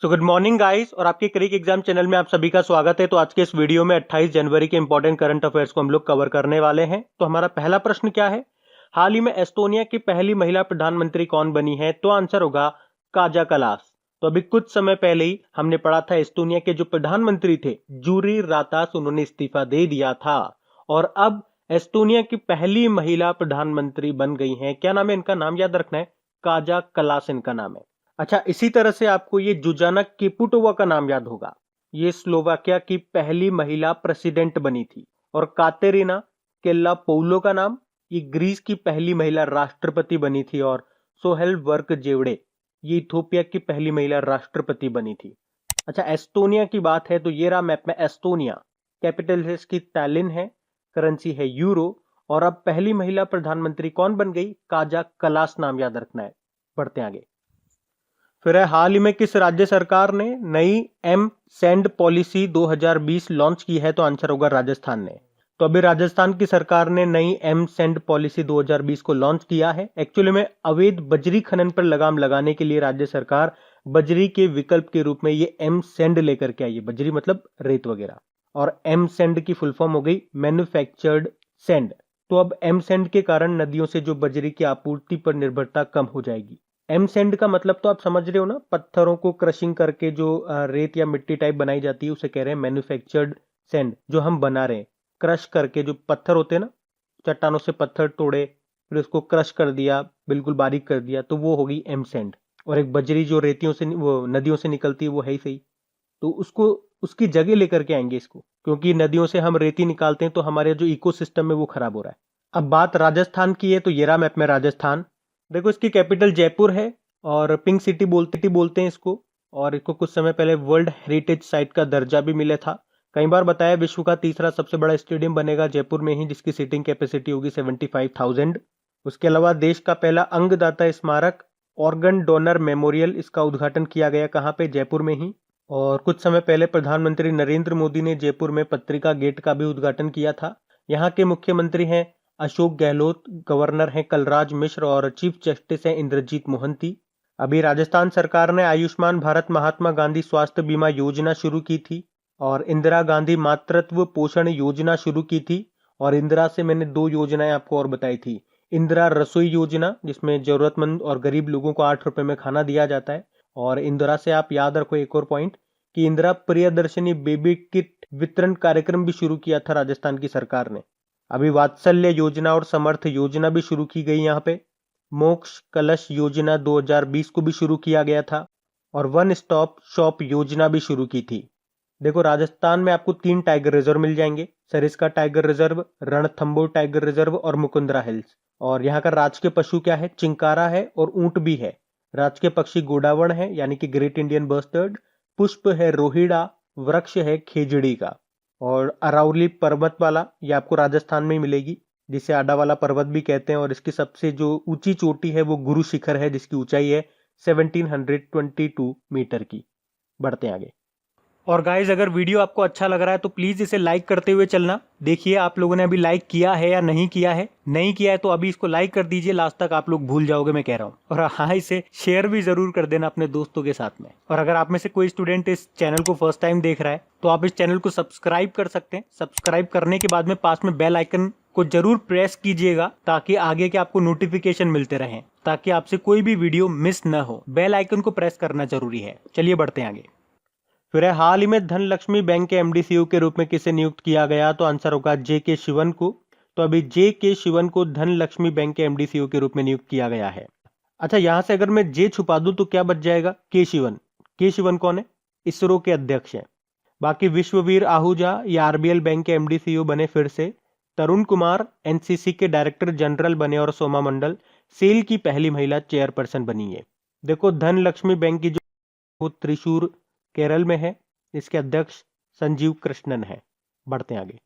So good morning guys और आपके क्रिक exam channel में आप सभी का स्वागत है। तो आज के इस वीडियो में 28 जनवरी के इंपॉर्टेंट करंट अफेयर्स को हम लोग कवर करने वाले हैं। तो हमारा पहला प्रश्न क्या है, हाल ही में एस्टोनिया की पहली महिला प्रधानमंत्री कौन बनी है? तो आंसर होगा काजा कलास। तो अभी कुछ समय पहले ही हमने पढ़ा था एस्टोनिया के जो प्रधानमंत्री थे जूरी रातास, उन्होंने इस्तीफा दे दिया था और अब एस्टोनिया की पहली महिला प्रधानमंत्री बन गई हैं। क्या नाम है इनका? नाम याद रखना है, काजा कलास इनका नाम है। अच्छा, इसी तरह से आपको ये जुजाना केपुटोवा का नाम याद होगा। ये स्लोवाकिया की पहली महिला प्रेसिडेंट बनी थी। और कातेरिना केल्लापोउलो का नाम, ये ग्रीस की पहली महिला राष्ट्रपति बनी थी। और सोहेल वर्क जेवड़े, ये इथोपिया की पहली महिला राष्ट्रपति बनी थी। अच्छा, एस्टोनिया की बात है तो ये रहा मैप में एस्टोनिया। कैपिटल है इसकी टैलिन है, करेंसी है यूरो। और अब पहली महिला प्रधानमंत्री कौन बन गई? काजा कलास नाम याद रखना है। बढ़ते आगे। फिर है, हाल ही में किस राज्य सरकार ने नई एम सेंड पॉलिसी 2020 लॉन्च की है? तो आंसर होगा राजस्थान ने। तो अभी राजस्थान की सरकार ने नई एम सेंड पॉलिसी 2020 को लॉन्च किया है। एक्चुअली में अवैध बजरी खनन पर लगाम लगाने के लिए राज्य सरकार बजरी के विकल्प के रूप में ये एम सेंड लेकर के आई है। बजरी मतलब रेत वगैरह। और एम सेंड की फुल फॉर्म हो गई मैन्युफैक्चर्ड सेंड। तो अब एम सेंड के कारण नदियों से जो बजरी की आपूर्ति पर निर्भरता कम हो जाएगी। एम सेंड का मतलब तो आप समझ रहे हो ना, पत्थरों को क्रशिंग करके जो रेत या मिट्टी टाइप बनाई जाती है उसे कह रहे हैं मैन्युफैक्चर्ड सेंड। जो हम बना रहे हैं क्रश करके, जो पत्थर होते हैं ना, चट्टानों से पत्थर तोड़े फिर उसको क्रश कर दिया, बिल्कुल बारीक कर दिया, तो वो हो गई एम सेंड। और एक बजरी जो रेतियों से वो नदियों से निकलती है वो है ही सही, तो उसको उसकी जगह लेकर के आएंगे इसको, क्योंकि नदियों से हम रेती निकालते हैं तो हमारे जो इकोसिस्टम है वो खराब हो रहा है। अब बात राजस्थान की है तो ये रहा मैप में राजस्थान। देखो, इसकी कैपिटल जयपुर है और पिंक सिटी बोलते हैं इसको। और इसको कुछ समय पहले वर्ल्ड हेरिटेज साइट का दर्जा भी मिला था। कई बार बताया, विश्व का तीसरा सबसे बड़ा स्टेडियम बनेगा जयपुर में ही, जिसकी सीटिंग कैपेसिटी होगी 75,000। उसके अलावा देश का पहला अंगदाता स्मारक ऑर्गन डोनर मेमोरियल, इसका उद्घाटन किया गया कहाँ पे? जयपुर में ही। और कुछ समय पहले प्रधानमंत्री नरेंद्र मोदी ने जयपुर में पत्रिका गेट का भी उद्घाटन किया था। यहाँ के मुख्यमंत्री हैं अशोक गहलोत, गवर्नर हैं कलराज मिश्र और चीफ जस्टिस हैं इंद्रजीत मोहंती। अभी राजस्थान सरकार ने आयुष्मान भारत महात्मा गांधी स्वास्थ्य बीमा योजना शुरू की थी और इंदिरा गांधी मातृत्व पोषण योजना शुरू की थी। और इंदिरा से मैंने 2 योजनाएं आपको और बताई थी। इंदिरा रसोई योजना, जिसमें जरूरतमंद और गरीब लोगों को 8 रुपए में खाना दिया जाता है। और इंदिरा से आप याद रखो एक और पॉइंट कि इंदिरा प्रियदर्शनी बेबी किट वितरण कार्यक्रम भी शुरू किया था राजस्थान की सरकार ने। अभी वात्सल्य योजना और समर्थ योजना भी शुरू की गई यहाँ पे। मोक्ष कलश योजना 2020 को भी शुरू किया गया था और वन स्टॉप शॉप योजना भी शुरू की थी। देखो, राजस्थान में आपको 3 टाइगर रिजर्व मिल जाएंगे, Sariska tiger reserve, Ranthambore tiger reserve और मुकुंदरा हिल्स। और यहाँ का राजकीय पशु क्या है? चिंकारा है और ऊंट भी है। राजकीय पक्षी गोडावण है यानी कि ग्रेट इंडियन बस्टर्ड। पुष्प है रोहिड़ा, वृक्ष है खेजड़ी का। और अरावली पर्वतमाला ये आपको राजस्थान में ही मिलेगी, जिसे आडा वाला पर्वत भी कहते हैं। और इसकी सबसे जो ऊंची चोटी है वो गुरु शिखर है, जिसकी ऊंचाई है 1722 मीटर की। बढ़ते हैं आगे। और गाइज, अगर वीडियो आपको अच्छा लग रहा है तो प्लीज इसे लाइक करते हुए चलना। देखिए, आप लोगों ने अभी लाइक किया है या नहीं किया है? नहीं किया है तो अभी इसको लाइक कर दीजिए, लास्ट तक आप लोग भूल जाओगे मैं कह रहा हूँ। और हाँ, इसे शेयर भी जरूर कर देना अपने दोस्तों के साथ में। और अगर आप में से कोई स्टूडेंट इस चैनल को फर्स्ट टाइम देख रहा है तो आप इस चैनल को सब्सक्राइब कर सकते हैं। सब्सक्राइब करने के बाद में पास में बेल आइकन को जरूर प्रेस कीजिएगा, ताकि आगे के आपको नोटिफिकेशन मिलते रहें, ताकि आपसे कोई भी वीडियो मिस न हो। बेल आइकन को प्रेस करना जरूरी है। चलिए बढ़ते हैं आगे। फिर है, हाल ही में धनलक्ष्मी बैंक के एमडी सीईओ के रूप में किसे नियुक्त किया गया? तो आंसर होगा जे.के. शिवन को। तो अभी जे.के. शिवन को धनलक्ष्मी बैंक के एमडी सीईओ के रूप में नियुक्त किया गया है। अच्छा, यहां से अगर मैं जे छुपा दूं तो क्या बच जाएगा? के शिवन। के शिवन कौन है? इसरो के अध्यक्ष हैं। बाकी विश्ववीर आहूजा ये आरबीएल बैंक के एमडी सीईओ बने फिर से। तरुण कुमार एनसीसी के डायरेक्टर जनरल बने और सोमा मंडल सेल की पहली महिला चेयरपर्सन बनी है। देखो, धनलक्ष्मी बैंक की जो वो त्रिशूर केरल में है, इसके अध्यक्ष संजीव कृष्णन है। बढ़ते आगे।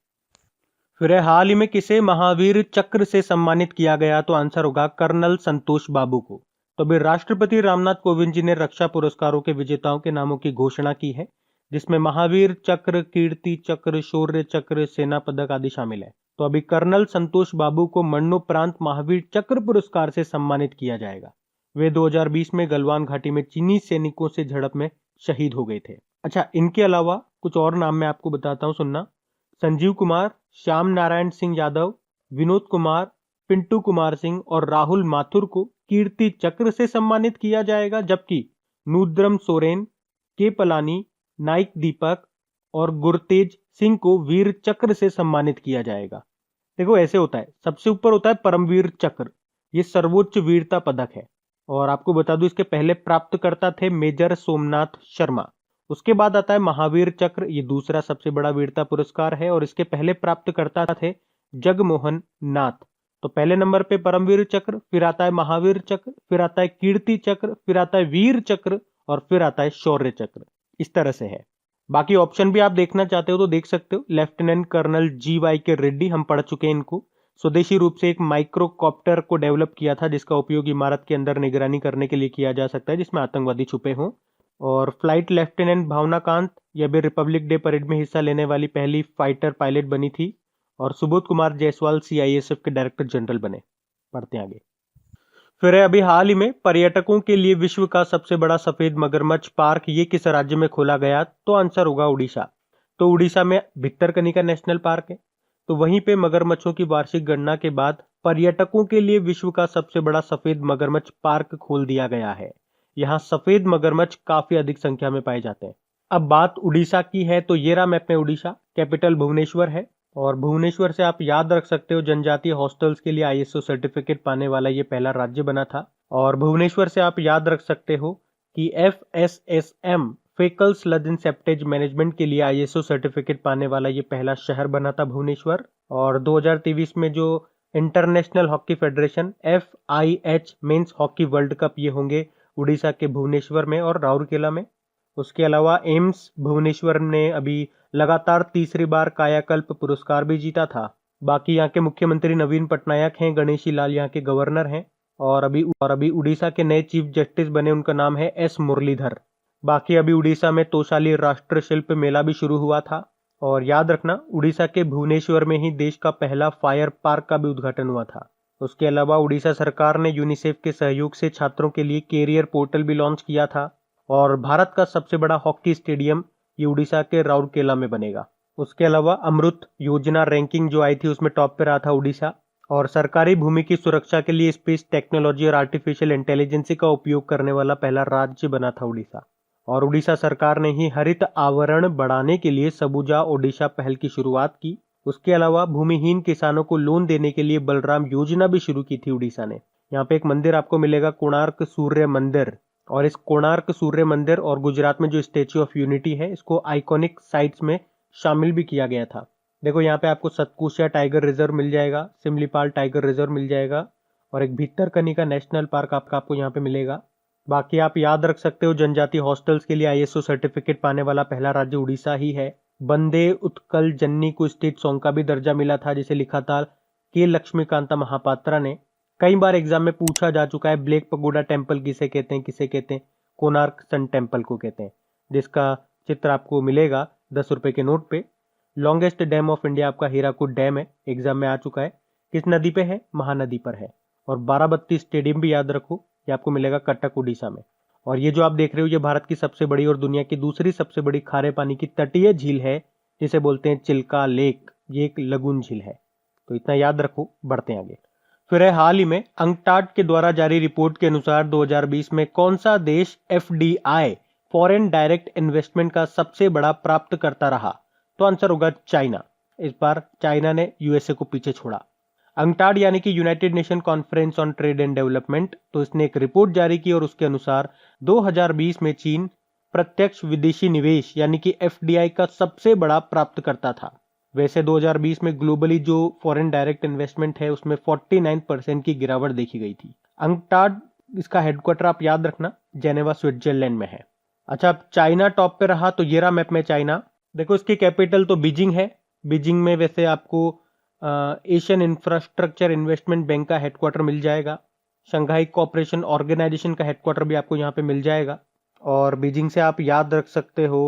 फिर है, हाल ही में किसे महावीर चक्र से सम्मानित किया गया? तो आंसर होगा कर्नल संतोष बाबू को। तो अभी राष्ट्रपति रामनाथ कोविंद जी ने रक्षा पुरस्कारों के विजेताओं के नामों की घोषणा की है, जिसमें महावीर चक्र, कीर्ति चक्र, शौर्य चक्र, सेना पदक आदि शामिल है। तो अभी कर्नल संतोष बाबू को मरणोपरांत महावीर चक्र पुरस्कार से सम्मानित किया जाएगा। वे 2020 में गलवान घाटी में चीनी सैनिकों से झड़प में शहीद हो गए थे। अच्छा, इनके अलावा कुछ और नाम मैं आपको बताता हूँ, सुनना। संजीव कुमार, श्याम नारायण सिंह यादव, विनोद कुमार, पिंटू कुमार सिंह और राहुल माथुर को कीर्ति चक्र से सम्मानित किया जाएगा, जबकि नूद्रम सोरेन, के पलानी, नाइक दीपक और गुरतेज सिंह को वीर चक्र से सम्मानित किया जाएगा। देखो ऐसे होता है, सबसे ऊपर होता है परमवीर चक्र, ये सर्वोच्च वीरता पदक है। और आपको बता दूं, इसके पहले प्राप्तकर्ता थे मेजर सोमनाथ शर्मा। उसके बाद आता है महावीर चक्र, ये दूसरा सबसे बड़ा वीरता पुरस्कार है, और इसके पहले प्राप्तकर्ता थे जगमोहन नाथ। तो पहले नंबर पे परमवीर चक्र, फिर आता है महावीर चक्र, फिर आता है कीर्ति चक्र, फिर आता है वीर चक्र और फिर आता है शौर्य चक्र। इस तरह से है। बाकी ऑप्शन भी आप देखना चाहते हो तो देख सकते हो। लेफ्टिनेंट कर्नल GY के रेड्डी, हम पढ़ चुके हैं इनको। स्वदेशी रूप से एक माइक्रोकॉप्टर को डेवलप किया था, जिसका उपयोग इमारत के अंदर निगरानी करने के लिए किया जा सकता है जिसमें आतंकवादी छुपे हों। और फ्लाइट लेफ्टिनेंट भावना कांत, यह भी रिपब्लिक डे परेड में हिस्सा लेने वाली पहली फाइटर पायलट बनी थी। और सुबोध कुमार जायसवाल CISF के डायरेक्टर जनरल बने। पढ़ते हैं आगे। फिर अभी हाल ही में पर्यटकों के लिए विश्व का सबसे बड़ा सफेद मगरमच्छ पार्क ये किस राज्य में खोला गया? तो आंसर होगा उड़ीसा। तो उड़ीसा में भितरकनिका नेशनल पार्क है। तो वहीं पे मगरमच्छों की वार्षिक गणना के बाद पर्यटकों के लिए विश्व का सबसे बड़ा सफेद मगरमच्छ पार्क खोल दिया गया है। यहाँ सफेद मगरमच्छ काफी अधिक संख्या में पाए जाते हैं। अब बात उड़ीसा की है, तो ये रहा मैप में उड़ीसा। कैपिटल भुवनेश्वर है, और भुवनेश्वर से आप याद रख सकते हो जनजातीय हॉस्टल्स के लिए ISO सर्टिफिकेट पाने वाला ये पहला राज्य बना था। और भुवनेश्वर से आप याद रख सकते हो कि FSSM faecal sludge and septage management के लिए ISO सर्टिफिकेट पाने वाला ये पहला शहर बना था भुवनेश्वर। और 2023 में जो international hockey federation FIH men's hockey world cup ये होंगे उड़ीसा के भुवनेश्वर में और राउरकेला में। उसके अलावा एम्स भुवनेश्वर ने अभी लगातार तीसरी बार कायाकल्प पुरस्कार भी जीता था। बाकी यहाँ के मुख्यमंत्री नवीन पटनायक हैं, गणेशी लाल यहाँ के गवर्नर हैं, और अभी उड़ीसा के नए चीफ जस्टिस बने, उनका नाम है S मुरलीधर। बाकी अभी उड़ीसा में तोशाली राष्ट्र शिल्प मेला भी शुरू हुआ था। और याद रखना, उड़ीसा के भुवनेश्वर में ही देश का पहला फायर पार्क का भी उद्घाटन हुआ था। उसके अलावा उड़ीसा सरकार ने यूनिसेफ के सहयोग से छात्रों के लिए कैरियर पोर्टल भी लॉन्च किया था। और भारत का सबसे बड़ा हॉकी स्टेडियम ये उड़ीसा के राउरकेला में बनेगा। उसके अलावा अमृत योजना रैंकिंग जो आई थी उसमें टॉप पे रहा था उड़ीसा। और सरकारी भूमि की सुरक्षा के लिए स्पेस टेक्नोलॉजी और आर्टिफिशियल इंटेलिजेंस का उपयोग करने वाला पहला राज्य बना था उड़ीसा। और उड़ीसा सरकार ने ही हरित आवरण बढ़ाने के लिए सबुजा ओडिशा पहल की शुरुआत की। उसके अलावा भूमिहीन किसानों को लोन देने के लिए बलराम योजना भी शुरू की थी उड़ीसा ने। यहाँ पे एक मंदिर आपको मिलेगा, कोणार्क सूर्य मंदिर। और इस कोणार्क सूर्य मंदिर और गुजरात में जो स्टेच्यू ऑफ यूनिटी है, इसको आइकॉनिक साइट्स में शामिल भी किया गया था। देखो यहाँ पे आपको सतकुशिया टाइगर रिजर्व मिल जाएगा, सिमलीपाल टाइगर रिजर्व मिल जाएगा, और एक भितरकनिका नेशनल पार्क आपको यहाँ पे मिलेगा। बाकी आप याद रख सकते हो, जनजातीय हॉस्टल्स के लिए ISO सर्टिफिकेट पाने वाला पहला राज्य उड़ीसा ही है। बंदे उत्कल जननी को स्टेट सॉन्ग का भी दर्जा मिला था, जिसे लिखा था के लक्ष्मीकांता महापात्रा ने। कई बार एग्जाम में पूछा जा चुका है, ब्लैक पगोडा टेम्पल किसे कहते हैं, किसे कहते हैं? कोणार्क सन टेम्पल को कहते हैं, जिसका चित्र आपको मिलेगा 10 रुपए के नोट पे। लॉन्गेस्ट डैम ऑफ इंडिया आपका हीराकुद डैम है, एग्जाम में आ चुका है। किस नदी पे है? महानदी पर है। और बाराबत्ती स्टेडियम भी याद रखो, ये आपको मिलेगा कटक उड़ीसा में। और ये जो आप देख रहे हो, ये भारत की सबसे बड़ी और दुनिया की दूसरी सबसे बड़ी खारे पानी की तटीय झील है, जिसे बोलते हैं चिल्का लेक। ये एक लगून झील है। तो इतना याद रखो, बढ़ते हैं आगे। फिर हाल ही में अंकटाड के द्वारा जारी रिपोर्ट के अनुसार 2020 में कौन सा देश FDI फॉरेन डायरेक्ट इन्वेस्टमेंट का सबसे बड़ा प्राप्तकर्ता रहा? तो आंसर होगा चाइना। इस बार चाइना ने USA को पीछे छोड़ा। अंकटाड यानी कि United nation conference on trade and development, तो इसने एक रिपोर्ट जारी की और उसके अनुसार 2020 में चीन प्रत्यक्ष विदेशी निवेश यानी कि FDI का सबसे बड़ा प्राप्तकर्ता था। वैसे 2020 में ग्लोबली जो फॉरेन डायरेक्ट इन्वेस्टमेंट है उसमें 49% की गिरावट देखी गई थी। अंकटाड, इसका हेडक्वार्टर आप याद रखना जेनेवा स्विट्जरलैंड में है। अच्छा, अब चाइना टॉप पे रहा, तो ये रहा मैप में चाइना। देखो इसकी कैपिटल तो बीजिंग है। बीजिंग में वैसे आपको एशियन इंफ्रास्ट्रक्चर इन्वेस्टमेंट बैंक का हेडक्वार्टर मिल जाएगा। शंघाई कोऑपरेशन ऑर्गेनाइजेशन का हेडक्वार्टर भी आपको यहाँ पे मिल जाएगा। और बीजिंग से आप याद रख सकते हो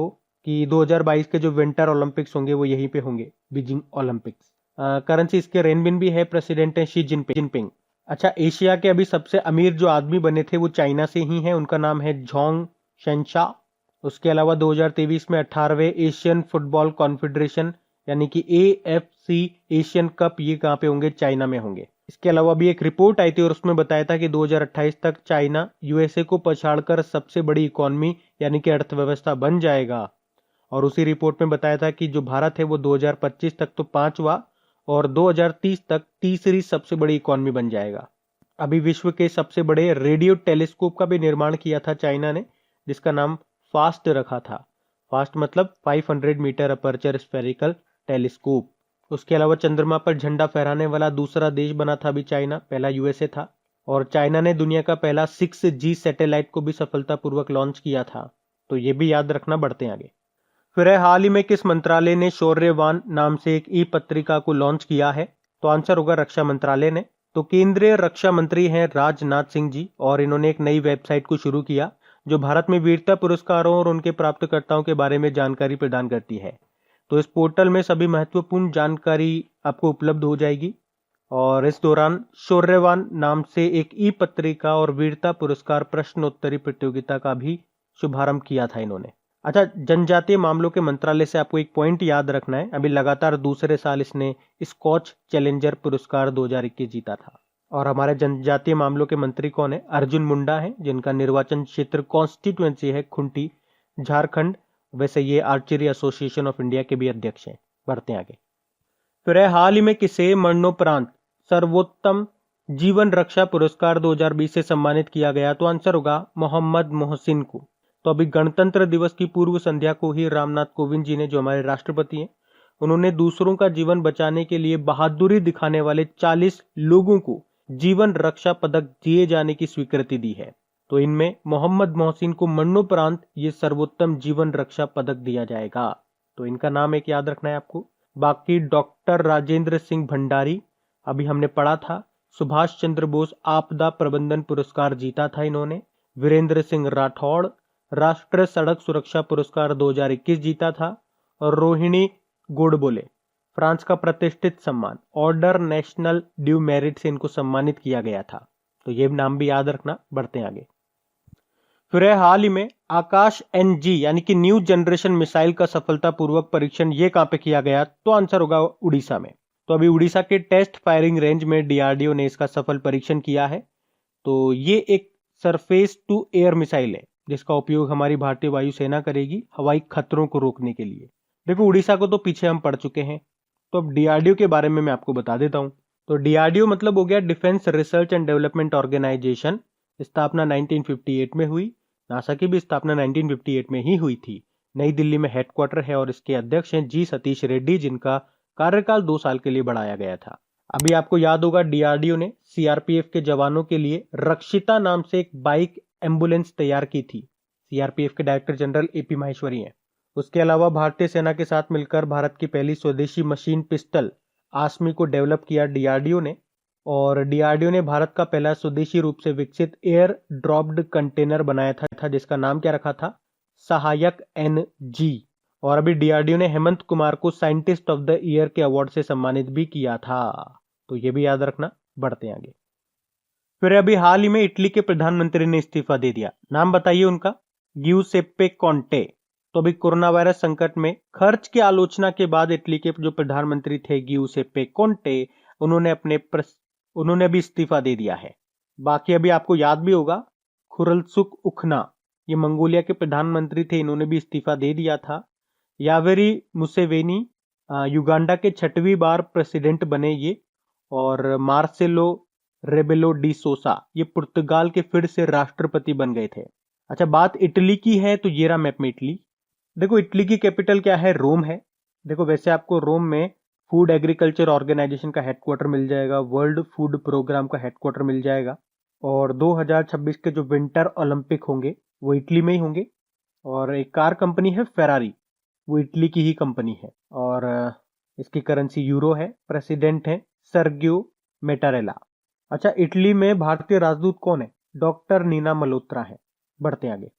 कि 2022 के जो विंटर ओलंपिक्स होंगे वो यहीं पे होंगे, बीजिंग ओलंपिक्स। करेंसी इसके रेनबिन भी है, प्रेसिडेंट है शी जिनपिंग। अच्छा, एशिया के अभी सबसे अमीर जो आदमी बने थे वो चाइना से ही हैं, उनका नाम है झोंग शेनशा। उसके अलावा 2023 में 18वें एशियन फुटबॉल कॉन्फेडरेशन यानी कि AFC एशियन कप ये कहाँ पे होंगे? चाइना में होंगे। इसके अलावा भी एक रिपोर्ट आई थी और उसमें बताया था कि 2028 तक चाइना USA को पछाड़कर सबसे बड़ी इकोनॉमी यानी कि अर्थव्यवस्था बन जाएगा। और उसी रिपोर्ट में बताया था कि जो भारत है वो 2025 तक तो 5वां और 2030 तक तीसरी सबसे बड़ी इकोनॉमी बन जाएगा। अभी विश्व के सबसे बड़े रेडियो टेलीस्कोप का भी निर्माण किया था चाइना ने, जिसका नाम फास्ट रखा था। फास्ट मतलब 500 मीटर अपर्चर स्फेरिकल टेलीस्कोप। उसके अलावा चंद्रमा पर झंडा फहराने वाला दूसरा देश बना था अभी चाइना, पहला USA था। और चाइना ने दुनिया का पहला 6G सैटेलाइट को भी सफलतापूर्वक लॉन्च किया था, तो ये भी याद रखना। बढ़ते हैं आगे। फिर है, हाल ही में किस मंत्रालय ने शौर्यवान नाम से एक ई-पत्रिका को लॉन्च किया है? तो आंसर होगा रक्षा मंत्रालय ने। तो केंद्रीय रक्षा मंत्री हैं राजनाथ सिंह जी, और इन्होंने एक नई वेबसाइट को शुरू किया जो भारत में वीरता पुरस्कारों और उनके प्राप्तकर्ताओं के बारे में जानकारी प्रदान करती है। तो इस पोर्टल में सभी महत्वपूर्ण जानकारी आपको उपलब्ध हो जाएगी। और इस दौरान शौर्यवान नाम से एक ई-पत्रिका और वीरता पुरस्कार प्रश्नोत्तरी प्रतियोगिता का भी शुभारंभ किया था इन्होंने। अच्छा, जनजातीय मामलों के मंत्रालय से आपको एक पॉइंट याद रखना है। अभी लगातार दूसरे साल इसने स्कॉच चैलेंजर पुरस्कार 2021 जीता था। और हमारे जनजातीय मामलों के मंत्री कौन है? अर्जुन मुंडा है, जिनका निर्वाचन क्षेत्र कॉन्स्टिट्यूएंसी है खुंटी, झारखंड। वैसे ये आर्चरी एसोसिएशन ऑफ इंडिया के भी अध्यक्ष हैं। बढ़ते हैं आगे। फिर है, हाल ही में किसे मरणोपरांत सर्वोत्तम जीवन रक्षा पुरस्कार 2020 से सम्मानित किया गया? तो आंसर होगा मोहम्मद मोहसिन को। तो अभी गणतंत्र दिवस की पूर्व संध्या को ही रामनाथ कोविंद जी ने, जो हमारे राष्ट्रपति हैं, उन्होंने दूसरों का जीवन बचाने के लिए बहादुरी दिखाने वाले 40 लोगों को जीवन रक्षा पदक दिए जाने की स्वीकृति दी है। तो इनमें मोहम्मद मोहसिन को मरणोपरांत ये सर्वोत्तम जीवन रक्षा पदक दिया जाएगा। तो इनका नाम एक याद रखना है आपको। बाकी डॉक्टर राजेंद्र सिंह भंडारी, अभी हमने पढ़ा था, सुभाष चंद्र बोस आपदा प्रबंधन पुरस्कार जीता था इन्होंने। वीरेंद्र सिंह राठौड़ राष्ट्रीय सड़क सुरक्षा पुरस्कार 2021 जीता था। और रोहिणी गोडबोले, फ्रांस का प्रतिष्ठित सम्मान ऑर्डर नेशनल ड्यू मेरिट से इनको सम्मानित किया गया था। तो ये नाम भी याद रखना। बढ़ते हैं आगे। फिर है, हाल ही में आकाश NG यानी कि न्यू जनरेशन मिसाइल का सफलतापूर्वक परीक्षण ये कहां पे किया गया? तो आंसर होगा उड़ीसा में। तो अभी उड़ीसा के टेस्ट फायरिंग रेंज में DRDO ने इसका सफल परीक्षण किया है। तो ये एक सरफेस टू एयर मिसाइल है जिसका उपयोग हमारी भारतीय वायुसेना करेगी हवाई खतरों को रोकने के लिए। देखो, उड़ीसा को तो पीछे हम पढ़ चुके हैं, तो अब DRDO के बारे में मैं आपको बता देता हूं। तो DRDO मतलब हो गया defence research and development organisation. स्थापना 1958 में हुई। नासा की भी स्थापना 1958 में ही हुई थी। नई दिल्ली में हेडक्वार्टर है और इसके अध्यक्ष हैं G सतीश रेड्डी, जिनका कार्यकाल 2 साल के लिए बढ़ाया गया था। अभी आपको याद होगा DRDO ने CRPF के जवानों के लिए रक्षिता नाम से एक बाइक एम्बुलेंस तैयार की थी। CRPF के डायरेक्टर जनरल AP माहेश्वरी हैं। उसके अलावा भारतीय सेना के साथ मिलकर भारत की पहली स्वदेशी मशीन पिस्टल आसमी को डेवलप किया DRDO ने। और DRDO ने भारत का पहला स्वदेशी रूप से विकसित एयर ड्रॉप्ड कंटेनर बनाया था जिसका नाम क्या रखा था? सहायक NG। और अभी DRDO ने हेमंत कुमार को साइंटिस्ट ऑफ द ईयर के अवार्ड से सम्मानित भी किया था। तो ये भी याद रखना। बढ़ते हैं आगे। फिर अभी हाल ही में इटली के प्रधानमंत्री ने इस्तीफा दे दिया। नाम बताइए उनका? गियुसेप्पे कॉन्टे। तो अभी कोरोना वायरस संकट में खर्च की आलोचना के बाद इटली के जो प्रधानमंत्री थे गियुसेप्पे कॉन्टे, उन्होंने अभी इस्तीफा दे दिया है। बाकी अभी आपको याद भी होगा, खुरलसुख उखना, ये मंगोलिया के प्रधानमंत्री थे, इन्होंने भी इस्तीफा दे दिया था। यावेरी मुसेवेनी युगांडा के 6वीं बार प्रेसिडेंट बने ये। और मार्सेलो रेबेलो डी सोसा ये पुर्तगाल के फिर से राष्ट्रपति बन गए थे। अच्छा, बात इटली की है तो ये रहा मैप में इटली। देखो, इटली की कैपिटल क्या है? रोम है। देखो, वैसे आपको रोम में फूड एग्रीकल्चर ऑर्गेनाइजेशन का हेडक्वार्टर मिल जाएगा, वर्ल्ड फूड प्रोग्राम का हेडक्वार्टर मिल जाएगा। और 2026 के जो विंटर ओलंपिक होंगे वो इटली में ही होंगे। और एक कार कंपनी है फेरारी, वो इटली की ही कंपनी है। और इसकी करेंसी यूरो है। प्रेसिडेंट है सर्गियो मेटारेला। अच्छा, इटली में भारतीय राजदूत कौन है? डॉक्टर नीना मल्होत्रा है। बढ़ते आगे।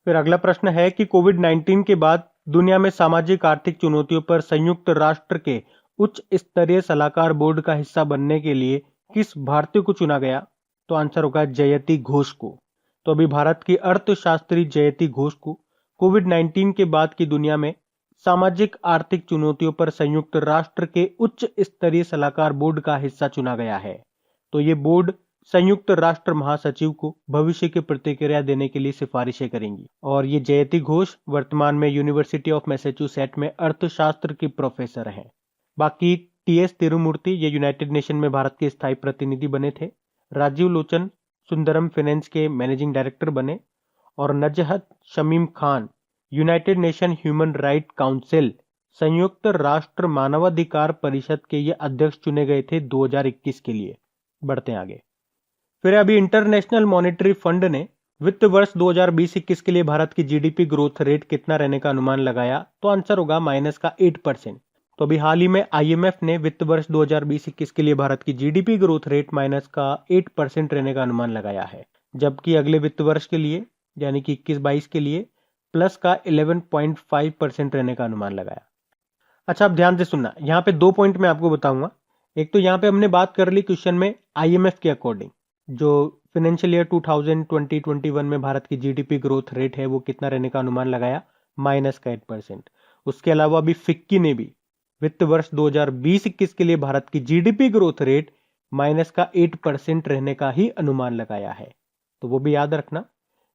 फिर अगला प्रश्न है कि कोविड-19 के बाद दुनिया में सामाजिक आर्थिक चुनौतियों पर संयुक्त राष्ट्र के उच्च स्तरीय सलाहकार बोर्ड का हिस्सा बनने के लिए किस भारतीय को चुना गया? तो आंसर होगा जयति घोष को। तो अभी भारत की अर्थशास्त्री जयति घोष को कोविड-19 के बाद की दुनिया में सामाजिक आर्थिक चुनौतियों पर संयुक्त राष्ट्र के उच्च स्तरीय सलाहकार बोर्ड का हिस्सा चुना गया है। तो ये बोर्ड संयुक्त राष्ट्र महासचिव को भविष्य की प्रतिक्रिया देने के लिए सिफारिशें करेंगी। और ये जयति घोष वर्तमान में यूनिवर्सिटी ऑफ मैसाचुसेट्स में अर्थशास्त्र की प्रोफेसर हैं। बाकी टीएस तिरुमूर्ति ये यूनाइटेड नेशन में भारत के स्थायी प्रतिनिधि बने थे। राजीव लोचन सुंदरम फाइनेंस के मैनेजिंग डायरेक्टर बने। और Nuzhat Shamim Khan United Nation Human Right Council संयुक्त राष्ट्र मानवाधिकार परिषद के ये अध्यक्ष चुने गए थे 2021 के लिए। बढ़ते हैं आगे। फिर अभी इंटरनेशनल मॉनेटरी फंड ने वित्त वर्ष 2020-21 के लिए भारत की जीडीपी ग्रोथ रेट कितना रहने का अनुमान लगाया, तो आंसर होगा -8%। तो अभी हाल ही में आईएमएफ ने वित्त वर्ष 2020-21 के लिए भारत की जीडीपी ग्रोथ रेट -8% रहने का अनुमान लगाया है, जबकि अगले वित्त वर्ष के लिए यानी कि 21-22 के लिए +11.5% रहने का अनुमान लगाया। अच्छा, अब ध्यान से सुनना, यहाँ पे 2 पॉइंट मैं आपको बताऊंगा। एक तो यहाँ पे हमने बात कर ली क्वेश्चन में आईएमएफ के अकॉर्डिंग जो फाइनेंशियल ईयर 2020-21 में भारत की जीडीपी ग्रोथ रेट है वो कितना रहने का अनुमान लगाया, -8%। उसके अलावा अभी फिक्की ने भी वित्त वर्ष 2020-21 के लिए भारत की जीडीपी ग्रोथ रेट -8% रहने का ही अनुमान लगाया है, तो वो भी याद रखना।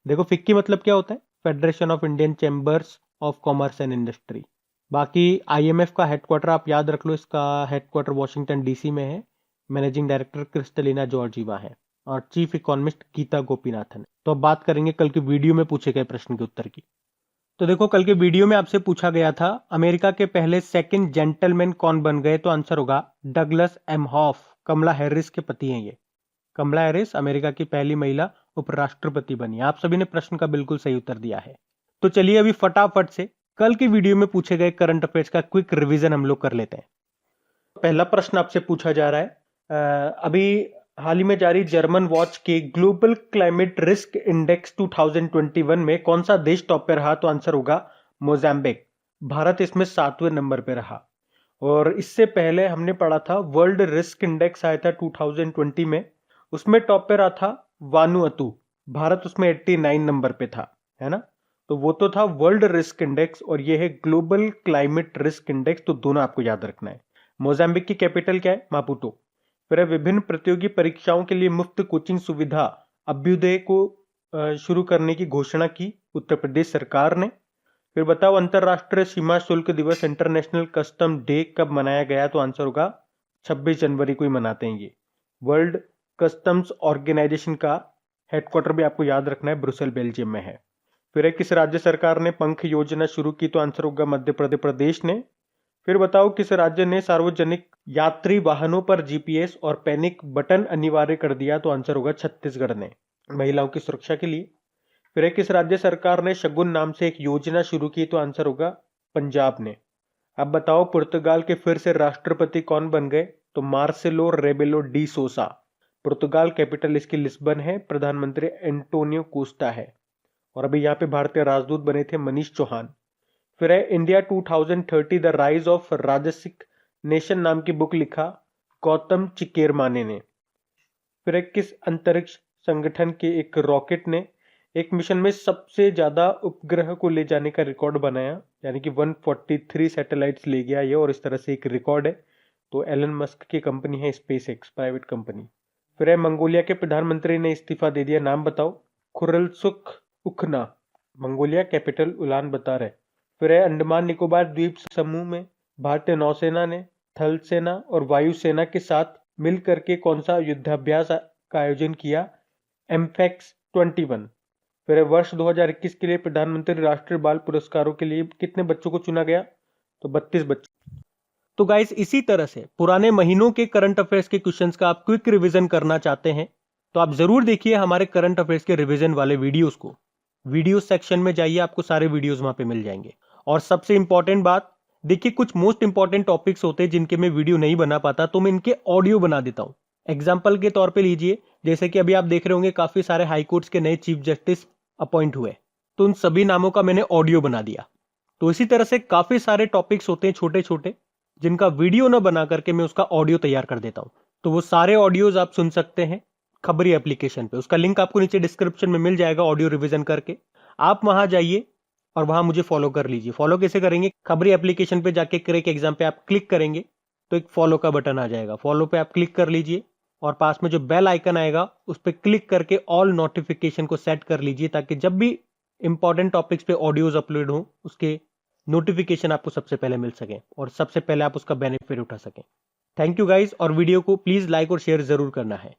देखो फिक्की मतलब क्या होता है, federation of Indian chambers of commerce and industry. बाकी आईएमएफ का हेडक्वार्टर आप याद रख लो, इसका हेडक्वार्टर वॉशिंगटन डीसी में है। मैनेजिंग डायरेक्टर क्रिस्टलिना जॉर्जीवा है और चीफ इकोनॉमिस्ट गीता गोपीनाथन। तो अब बात करेंगे कल के वीडियो में पूछे गए प्रश्न के उत्तर की। तो देखो कल के वीडियो में आपसे पूछा गया था अमेरिका के पहले सेकंड जेंटलमैन कौन बन गए, तो आंसर होगा डगलस एमहॉफ। कमला हैरिस के पति हैं ये। कमला हैरिस अमेरिका की पहली महिला उपराष्ट्रपति बनी। आप सभी ने प्रश्न का बिल्कुल सही उत्तर दिया है। तो चलिए अभी फटाफट से कल के वीडियो में पूछे गए करंट अफेयर्स का क्विक रिवीजन हम लोग कर लेते हैं। पहला प्रश्न आपसे पूछा जा रहा है, अभी हाल ही में जारी जर्मन वॉच के ग्लोबल क्लाइमेट रिस्क इंडेक्स 2021 में कौन सा देश टॉप पे रहा, तो आंसर होगा मोजाम्बिक। भारत इसमें 7वें नंबर पे रहा। और इससे पहले हमने पढ़ा था वर्ल्ड रिस्क इंडेक्स आया था 2020 में, उसमें टॉप पे रहा था वानुअतु। भारत उसमें 89 नंबर पे था, है ना। तो वो तो था वर्ल्ड रिस्क इंडेक्स और ये है ग्लोबल क्लाइमेट रिस्क इंडेक्स, तो दोनों आपको याद रखना है। मोजाम्बिक की कैपिटल क्या है, मापुटो। फिर विभिन्न प्रतियोगी परीक्षाओं के लिए मुफ्त कोचिंग सुविधा अभ्युदय को शुरू करने की घोषणा की उत्तर प्रदेश सरकार ने। फिर बताओ अंतरराष्ट्रीय सीमा शुल्क दिवस इंटरनेशनल कस्टम डे कब मनाया गया, तो आंसर होगा 26 जनवरी को ही मनाते हैं ये। वर्ल्ड कस्टम्स ऑर्गेनाइजेशन का हेडक्वार्टर भी आपको याद रखना है, ब्रुसेल बेल्जियम में है। फिर किस राज्य सरकार ने पंख योजना शुरू की, तो आंसर होगा मध्य प्रदेश ने। फिर बताओ किस राज्य ने सार्वजनिक यात्री वाहनों पर जीपीएस और पैनिक बटन अनिवार्य कर दिया, तो आंसर होगा छत्तीसगढ़ ने, महिलाओं की सुरक्षा के लिए। फिर किस राज्य सरकार ने शगुन नाम से एक योजना शुरू की, तो आंसर होगा पंजाब ने। अब बताओ पुर्तगाल के फिर से राष्ट्रपति कौन बन गए, तो मार्सेलो रेबेलो डी सोसा। पुर्तगाल कैपिटल इसकी लिस्बन है, प्रधानमंत्री एंटोनियो कोस्टा है। और अभी यहाँ पे भारतीय राजदूत बने थे मनीष चौहान। फिर है इंडिया 2030 द राइज ऑफ राजसिक नेशन नाम की बुक लिखा गौतम चिकेरमाने ने। फिर किस अंतरिक्ष संगठन के एक रॉकेट ने एक मिशन में सबसे ज्यादा उपग्रह को ले जाने का रिकॉर्ड बनाया, यानी कि 143 सैटेलाइट्स ले गया ये, और इस तरह से एक रिकॉर्ड है। तो एलन मस्क की कंपनी है स्पेस एक्स प्राइवेट कंपनी। फिर है मंगोलिया के प्रधानमंत्री ने इस्तीफा दे दिया, नाम बताओ। खुरलसुख उखना। मंगोलिया कैपिटल उलान बतर है। फिर है अंडमान निकोबार द्वीप समूह में भारतीय नौसेना ने थल सेना और वायुसेना के साथ मिलकर के कौन सा युद्धाभ्यास का आयोजन किया, एमफेक्स 21। फिर वर्ष 2021 के लिए प्रधानमंत्री राष्ट्रीय बाल पुरस्कारों के लिए कितने बच्चों को चुना गया, तो 32 बच्चों। तो गाइस इसी तरह से पुराने महीनों के करंट अफेयर्स के क्वेश्चंस का आप क्विक रिवीजन करना चाहते हैं तो आप जरूर देखिए हमारे करंट अफेयर्स के रिवीजन वाले वीडियोस को। वीडियो सेक्शन में जाइए, आपको सारे वीडियोस वहां पे मिल जाएंगे। और सबसे इंपॉर्टेंट बात, देखिए कुछ मोस्ट इंपॉर्टेंट टॉपिक्स होते हैं जिनके मैं वीडियो नहीं बना पाता, तो मैं इनके ऑडियो बना देता हूं। एग्जाम्पल के तौर पे लीजिए, जैसे कि अभी आप देख रहे होंगे काफी सारे हाईकोर्ट्स के नए चीफ जस्टिस अपॉइंट हुए, तो उन सभी नामों का मैंने ऑडियो बना दिया। तो इसी तरह से काफी सारे टॉपिक्स होते हैं छोटे छोटे जिनका वीडियो ना बना करके मैं उसका ऑडियो तैयार कर देता हूं। तो वो सारे ऑडियोज आप सुन सकते हैं खबरी एप्लीकेशन पे, उसका लिंक आपको नीचे डिस्क्रिप्शन में मिल जाएगा। ऑडियो रिवीजन करके आप वहां जाइए और वहां मुझे फॉलो कर लीजिए। फॉलो कैसे करेंगे, खबरी एप्लीकेशन पे जाके क्रैक एग्जाम पे आप क्लिक करेंगे तो एक फॉलो का बटन आ जाएगा, फॉलो पे आप क्लिक कर लीजिए और पास में जो बेल आइकन आएगा उस पर क्लिक करके ऑल नोटिफिकेशन को सेट कर लीजिए, ताकि जब भी इंपॉर्टेंट टॉपिक्स पे ऑडियोज अपलोड हो उसके नोटिफिकेशन आपको सबसे पहले मिल सके और सबसे पहले आप उसका बेनिफिट उठा सकें। थैंक यू गाइस, और वीडियो को प्लीज लाइक और शेयर जरूर करना है।